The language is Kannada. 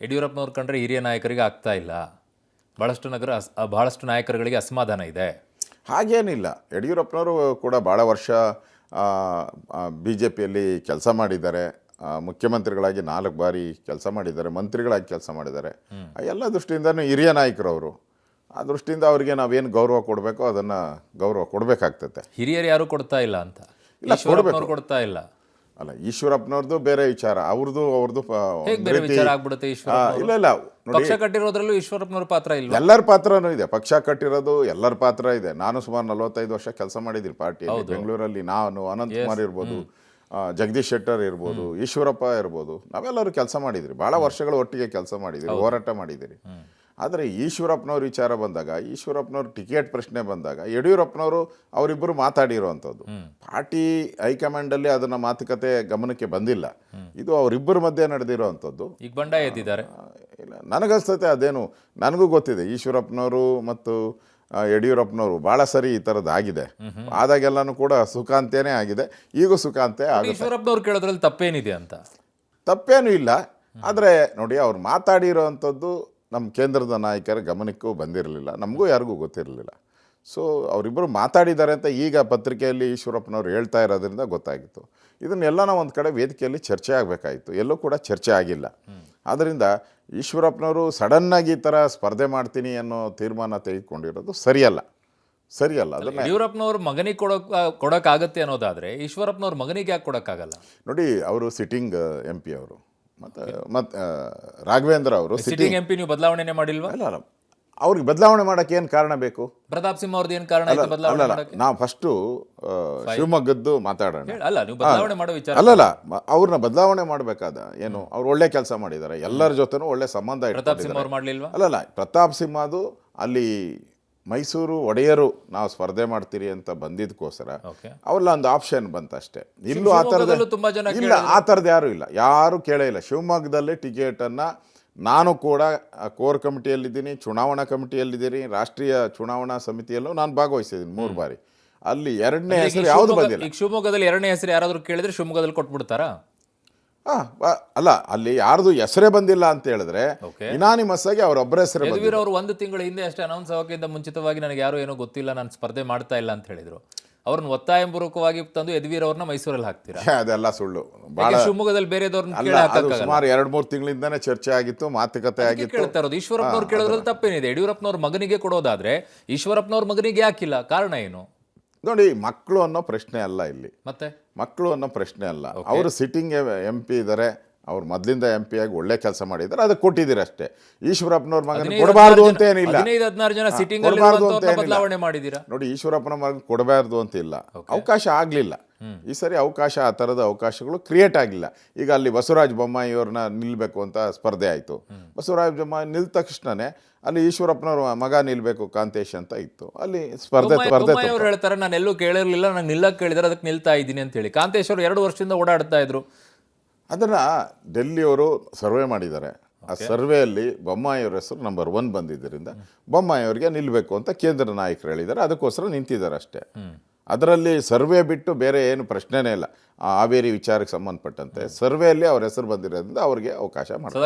ಯಡಿಯೂರಪ್ಪನವ್ರು ಕಂಡ್ರೆ ಹಿರಿಯ ನಾಯಕರಿಗೆ ಆಗ್ತಾ ಇಲ್ಲ, ಬಹಳಷ್ಟು ನಾಯಕರುಗಳಿಗೆ ಅಸಮಾಧಾನ ಇದೆ. ಹಾಗೇನಿಲ್ಲ. ಯಡಿಯೂರಪ್ಪನವರು ಕೂಡ ಭಾಳ ವರ್ಷ ಬಿ ಜೆ ಪಿಯಲ್ಲಿ ಕೆಲಸ ಮಾಡಿದ್ದಾರೆ, ಮುಖ್ಯಮಂತ್ರಿಗಳಾಗಿ 4 ಬಾರಿ ಕೆಲಸ ಮಾಡಿದ್ದಾರೆ, ಮಂತ್ರಿಗಳಾಗಿ ಕೆಲಸ ಮಾಡಿದ್ದಾರೆ. ಎಲ್ಲ ದೃಷ್ಟಿಯಿಂದನೂ ಹಿರಿಯ ನಾಯಕರು ಅವರು. ಆ ದೃಷ್ಟಿಯಿಂದ ಅವರಿಗೆ ನಾವೇನು ಗೌರವ ಕೊಡಬೇಕೋ ಅದನ್ನು ಗೌರವ ಕೊಡಬೇಕಾಗ್ತದೆ. ಹಿರಿಯರು ಯಾರು ಕೊಡ್ತಾ ಇಲ್ಲ ಅಂತ? ಇಲ್ಲ, ಈಶ್ವರಪ್ಪನವ್ರು ಕೊಡ್ತಾ ಇಲ್ಲ. ಅಲ್ಲ, ಈಶ್ವರಪ್ಪನವ್ರದ್ದು ಬೇರೆ ವಿಚಾರ, ಅವ್ರದ್ದು ಬೇರೆ ವಿಚಾರ ಆಗ್ಬಿಡುತ್ತೆ. ಇಲ್ಲ ಇಲ್ಲ, ಪಕ್ಷ ಕಟ್ಟಿರೋದ್ರಲ್ಲೂ ಈಶ್ವರಪ್ಪನವ್ರ ಪಾತ್ರ ಇಲ್ಲ. ಎಲ್ಲರ ಪಾತ್ರನೂ ಇದೆ, ಪಕ್ಷ ಕಟ್ಟಿರೋದು ಎಲ್ಲರ ಪಾತ್ರ ಇದೆ. ನಾನು ಸುಮಾರು 45 ವರ್ಷ ಕೆಲಸ ಮಾಡಿದ್ದೀನಿ ಪಾರ್ಟಿಯಲ್ಲಿ. ಬೆಂಗಳೂರಲ್ಲಿ ನಾನು, ಅನಂತಕುಮಾರ್ ಇರ್ಬೋದು, ಜಗದೀಶ್ ಶೆಟ್ಟರ್ ಇರ್ಬೋದು, ಈಶ್ವರಪ್ಪ ಇರ್ಬೋದು, ನಾವೆಲ್ಲರೂ ಕೆಲಸ ಮಾಡಿದ್ರಿ, ಭಾಳ ವರ್ಷಗಳ ಒಟ್ಟಿಗೆ ಕೆಲಸ ಮಾಡಿದಿರಿ, ಹೋರಾಟ ಮಾಡಿದಿರಿ. ಆದರೆ ಈಶ್ವರಪ್ಪನವ್ರ ವಿಚಾರ ಬಂದಾಗ, ಈಶ್ವರಪ್ಪನವ್ರ ಟಿಕೆಟ್ ಪ್ರಶ್ನೆ ಬಂದಾಗ ಯಡಿಯೂರಪ್ಪನವರು ಅವರಿಬ್ಬರು ಮಾತಾಡಿರೋವಂಥದ್ದು. ಪಾರ್ಟಿ ಹೈಕಮಾಂಡಲ್ಲಿ ಅದನ್ನು ಮಾತುಕತೆ ಗಮನಕ್ಕೆ ಬಂದಿಲ್ಲ. ಇದು ಅವರಿಬ್ಬರ ಮಧ್ಯೆ ನಡೆದಿರೋವಂಥದ್ದು. ಈಗ ಬಂಡಾಯ ಎದ್ದಿದ್ದಾರೆ. ಇಲ್ಲ, ನನಗನ್ಸುತ್ತೆ ಅದೇನು, ನನಗೂ ಗೊತ್ತಿದೆ ಈಶ್ವರಪ್ಪನವರು ಮತ್ತು ಯಡಿಯೂರಪ್ಪನವರು ಭಾಳ ಸರಿ ಈ ಥರದ್ದು ಆಗಿದೆ. ಆದಾಗೆಲ್ಲನೂ ಕೂಡ ಸುಖಾಂತನೇ ಆಗಿದೆ, ಈಗೂ ಸುಖಾಂತೆ ಆಗುತ್ತೆ. ಈಶ್ವರಪ್ಪನವ್ರು ಕೇಳೋದ್ರಲ್ಲಿ ತಪ್ಪೇನಿದೆ ಅಂತ? ತಪ್ಪೇನೂ ಇಲ್ಲ. ಆದರೆ ನೋಡಿ, ಅವ್ರು ಮಾತಾಡಿರೋವಂಥದ್ದು ನಮ್ಮ ಕೇಂದ್ರದ ನಾಯಕರ ಗಮನಕ್ಕೂ ಬಂದಿರಲಿಲ್ಲ, ನಮಗೂ ಯಾರಿಗೂ ಗೊತ್ತಿರಲಿಲ್ಲ. ಸೊ ಅವರಿಬ್ಬರು ಮಾತಾಡಿದ್ದಾರೆ ಅಂತ ಈಗ ಪತ್ರಿಕೆಯಲ್ಲಿ ಈಶ್ವರಪ್ಪನವ್ರು ಹೇಳ್ತಾ ಇರೋದ್ರಿಂದ ಗೊತ್ತಾಗಿತ್ತು. ಇದನ್ನೆಲ್ಲ ನಾವು ಒಂದು ಕಡೆ ವೇದಿಕೆಯಲ್ಲಿ ಚರ್ಚೆ ಆಗಬೇಕಾಯಿತು, ಎಲ್ಲೂ ಕೂಡ ಚರ್ಚೆ ಆಗಿಲ್ಲ. ಆದ್ದರಿಂದ ಈಶ್ವರಪ್ಪನವರು ಸಡನ್ನಾಗಿ ಈ ಥರ ಸ್ಪರ್ಧೆ ಮಾಡ್ತೀನಿ ಅನ್ನೋ ತೀರ್ಮಾನ ತೆಗೆದುಕೊಂಡಿರೋದು ಸರಿಯಲ್ಲ. ಅದನ್ನು ಯಡಿಯೂರಪ್ಪನವ್ರ ಮಗನಿಗೆ ಕೊಡೋಕ್ಕಾಗತ್ತೆ ಅನ್ನೋದಾದರೆ ಈಶ್ವರಪ್ಪನವ್ರ ಮಗನಿಗೆ ಯಾಕೆ ಕೊಡೋಕ್ಕಾಗಲ್ಲ? ನೋಡಿ, ಅವರು ಸಿಟ್ಟಿಂಗ್ MP ಅವರು, ಮತ್ತು ರಾಘವೇಂದ್ರ ಅವರು ಸಿಟ್ಟಿಂಗ್ MP. ನೀವು ಬದಲಾವಣೆ ಮಾಡಿಲ್ವಾ? ಅಲ್ಲ, ಅವ್ರಿಗೆ ಬದಲಾವಣೆ ಮಾಡೋಕ್ಕೆ ಏನು ಕಾರಣ ಬೇಕು? ಪ್ರತಾಪ್ ಸಿಂಹ ಅವ್ರದ್ದು ಏನು ಕಾರಣ ಆಯ್ತು ಬದಲಾವಣೆ ಮಾಡೋಕ್ಕೆ? ನಾವು ಫಸ್ಟು ಶಿವಮೊಗ್ಗದ್ದು ಮಾತಾಡೋಣ. ಅಲ್ಲ, ನೀವು ಬದಲಾವಣೆ ಮಾಡೋ ವಿಚಾರ ಅಲ್ಲಲ್ಲ, ಅವ್ರನ್ನ ಬದಲಾವಣೆ ಮಾಡಬೇಕಾದ ಏನು? ಅವ್ರು ಒಳ್ಳೆ ಕೆಲಸ ಮಾಡಿದ್ದಾರೆ, ಎಲ್ಲರ ಜೊತೆನೂ ಒಳ್ಳೆ ಸಂಬಂಧ ಇಟ್ಕೊಂಡಿದ್ದಾರೆ. ಪ್ರತಾಪ್ ಸಿಂಹ ಅವ್ರು ಮಾಡಲಿಲ್ವಾ? ಅಲ್ಲಲ್ಲ, ಪ್ರತಾಪ್ ಸಿಂಹದು ಅಲ್ಲಿ ಮೈಸೂರು ಒಡೆಯರು ನಾವು ಸ್ಪರ್ಧೆ ಮಾಡ್ತೀರಿ ಅಂತ ಬಂದಿದ್ದಕ್ಕೋಸ್ಕರ ಅವ್ರಲ್ಲ ಒಂದು ಆಪ್ಷನ್ ಬಂತಷ್ಟೇ. ಇಲ್ಲೂ ಆ ಥರದ ಇಲ್ಲ, ಆ ಥರದ್ದು ಯಾರೂ ಕೇಳೇ ಇಲ್ಲ. ಶಿವಮೊಗ್ಗದಲ್ಲಿ ಟಿಕೆಟನ್ನು ನಾನು ಕೂಡ ಕೋರ್ ಕಮಿಟಿಯಲ್ಲಿದ್ದೀನಿ, ಚುನಾವಣಾ ಕಮಿಟಿಯಲ್ಲಿದ್ದೀನಿ, ರಾಷ್ಟ್ರೀಯ ಚುನಾವಣಾ ಸಮಿತಿಯಲ್ಲೂ ನಾನು ಭಾಗವಹಿಸಿದ್ದೀನಿ 3 ಬಾರಿ. ಅಲ್ಲಿ 2ನೇ ಹೆಸರು ಯಾವುದು ಬಂದಿಲ್ಲ. ಈಗ ಶಿವಮೊಗ್ಗದಲ್ಲಿ 2ನೇ ಹೆಸರು ಯಾರಾದರೂ ಕೇಳಿದ್ರೆ ಶಿವಮೊಗ್ಗದಲ್ಲಿ ಕೊಟ್ಬಿಡ್ತಾರಾ? ಅಲ್ಲ, ಅಲ್ಲಿ ಯಾರ್ದು ಹೆಸರೇ ಬಂದಿಲ್ಲ ಅಂತ ಹೇಳಿದ್ರೆ ಇನಾನಿಮಸ್ ಆಗಿ ಅವರೊಬ್ಬರ ಹೆಸರೇ ಬಂದಿಲ್ಲ. ಯದುವೀರ್ ಅವರು 1 ತಿಂಗಳ ಹಿಂದೆ ಅಷ್ಟೇ ಅನೌನ್ಸ್ ಆಗೋಕ್ಕಿಂತ ಮುಂಚಿತವಾಗಿ ನನಗೆ ಯಾರು ಏನೋ ಗೊತ್ತಿಲ್ಲ, ನಾನು ಸ್ಪರ್ಧೆ ಮಾಡ್ತಾ ಇಲ್ಲ ಅಂತ ಹೇಳಿದ್ರು. ಅವ್ರನ್ನ ಒತ್ತಾಯಪೂರ್ವಕವಾಗಿ ತಂದು ಯದುವೀರ್ ಅವ್ರನ್ನ ಮೈಸೂರಲ್ಲಿ ಹಾಕ್ತೀರಾ? ಅದೆಲ್ಲ ಸುಳ್ಳು. ಶಿವಮೊಗ್ಗದಲ್ಲಿ ಬೇರೆದವ್ರನ್ನ ಸುಮಾರು 2-3 ತಿಂಗಳಿಂದಾನೇ ಚರ್ಚೆ ಆಗಿತ್ತು, ಮಾತುಕತೆ ಆಗಿತ್ತು. ಕೇಳ್ತಾ ಇರೋದು ಈಶ್ವರಪ್ಪನವ್ರು ಕೇಳೋದ್ರಲ್ಲಿ ತಪ್ಪೇನಿದೆ? ಯಡಿಯೂರಪ್ಪನವ್ರ ಮಗನಿಗೆ ಕೊಡೋದಾದ್ರೆ ಈಶ್ವರಪ್ಪನವ್ರ ಮಗನಿಗೆ ಯಾಕಿಲ್ಲ? ಕಾರಣ ಏನು? ನೋಡಿ, ಮಕ್ಕಳು ಅನ್ನೋ ಪ್ರಶ್ನೆ ಅಲ್ಲ ಇಲ್ಲಿ. ಮತ್ತೆ ಮಕ್ಕಳು ಅನ್ನೋ ಪ್ರಶ್ನೆ ಅಲ್ಲ. ಅವರು ಸಿಟ್ಟಿಂಗ್ MP ಇದ್ದಾರೆ, ಅವ್ರು ಮೊದಲಿಂದ MP ಆಗಿ ಒಳ್ಳೆ ಕೆಲಸ ಮಾಡಿದ್ದಾರೆ, ಅದಕ್ಕೆ ಕೊಟ್ಟಿದ್ದೀರಿ ಅಷ್ಟೇ. ಈಶ್ವರಪ್ಪನವ್ರ ಮಗನ ಕೊಡಬಾರ್ದು ಅಂತ ಏನಿಲ್ಲ. 15-16 ಜನ ಸಿಟ್ಟಿಂಗ್ ಬದಲಾವಣೆ ಮಾಡಿದ್ದೀರಾ. ನೋಡಿ, ಈಶ್ವರಪ್ಪನ ಮಗನ ಕೊಡಬಾರ್ದು ಅಂತ ಇಲ್ಲ, ಅವಕಾಶ ಆಗಲಿಲ್ಲ. ಈ ಸರಿ ಅವಕಾಶ, ಆ ಥರದ ಅವಕಾಶಗಳು ಕ್ರಿಯೇಟ್ ಆಗಿಲ್ಲ. ಈಗ ಅಲ್ಲಿ ಬಸವರಾಜ ಬೊಮ್ಮಾಯಿ ಅವ್ರನ್ನ ನಿಲ್ಲಬೇಕು ಅಂತ ಸ್ಪರ್ಧೆ ಆಯಿತು. ಬಸವರಾಜ ಬೊಮ್ಮಾಯಿ ನಿಲ್ ತಕ್ಷಣನೇ ಅಲ್ಲಿ ಈಶ್ವರಪ್ಪನವ್ರ ಮಗ ನಿಲ್ಬೇಕು ಕಾಂತೇಶ್ ಅಂತ ಇತ್ತು. ಅಲ್ಲಿ ಸ್ಪರ್ಧೆ ಅವ್ರು ಹೇಳ್ತಾರೆ, ನಾನು ಎಲ್ಲೂ ಕೇಳಿರಲಿಲ್ಲ, ನಾನು ನಿಲ್ಲಕ್ಕೆ ಕೇಳಿದ್ರೆ ಅದಕ್ಕೆ ನಿಲ್ತಾ ಇದ್ದೀನಿ ಅಂತ ಹೇಳಿ. ಕಾಂತೇಶ್ ಅವರು 2 ವರ್ಷದಿಂದ ಓಡಾಡ್ತಾ ಇದ್ರು. ಅದನ್ನು ಡೆಲ್ಲಿಯವರು ಸರ್ವೆ ಮಾಡಿದ್ದಾರೆ. ಆ ಸರ್ವೆಯಲ್ಲಿ ಬೊಮ್ಮಾಯಿಯವ್ರ ಹೆಸರು ನಂಬರ್ 1 ಬಂದಿದ್ದರಿಂದ ಬೊಮ್ಮಾಯಿಯವರಿಗೆ ನಿಲ್ಲಬೇಕು ಅಂತ ಕೇಂದ್ರ ನಾಯಕರು ಹೇಳಿದ್ದಾರೆ, ಅದಕ್ಕೋಸ್ಕರ ನಿಂತಿದ್ದಾರೆ ಅಷ್ಟೇ. ಅದರಲ್ಲಿ ಸರ್ವೆ ಬಿಟ್ಟು ಬೇರೆ ಏನು ಪ್ರಶ್ನೆನೇ ಇಲ್ಲ. ಹಾವೇರಿ ವಿಚಾರಕ್ಕೆ ಸಂಬಂಧಪಟ್ಟಂತೆ ಸರ್ವೆಯಲ್ಲಿ ಅವ್ರ ಹೆಸರು ಬಂದಿರೋದ್ರಿಂದ ಅವ್ರಿಗೆ ಅವಕಾಶ ಮಾಡ್ತಾರೆ.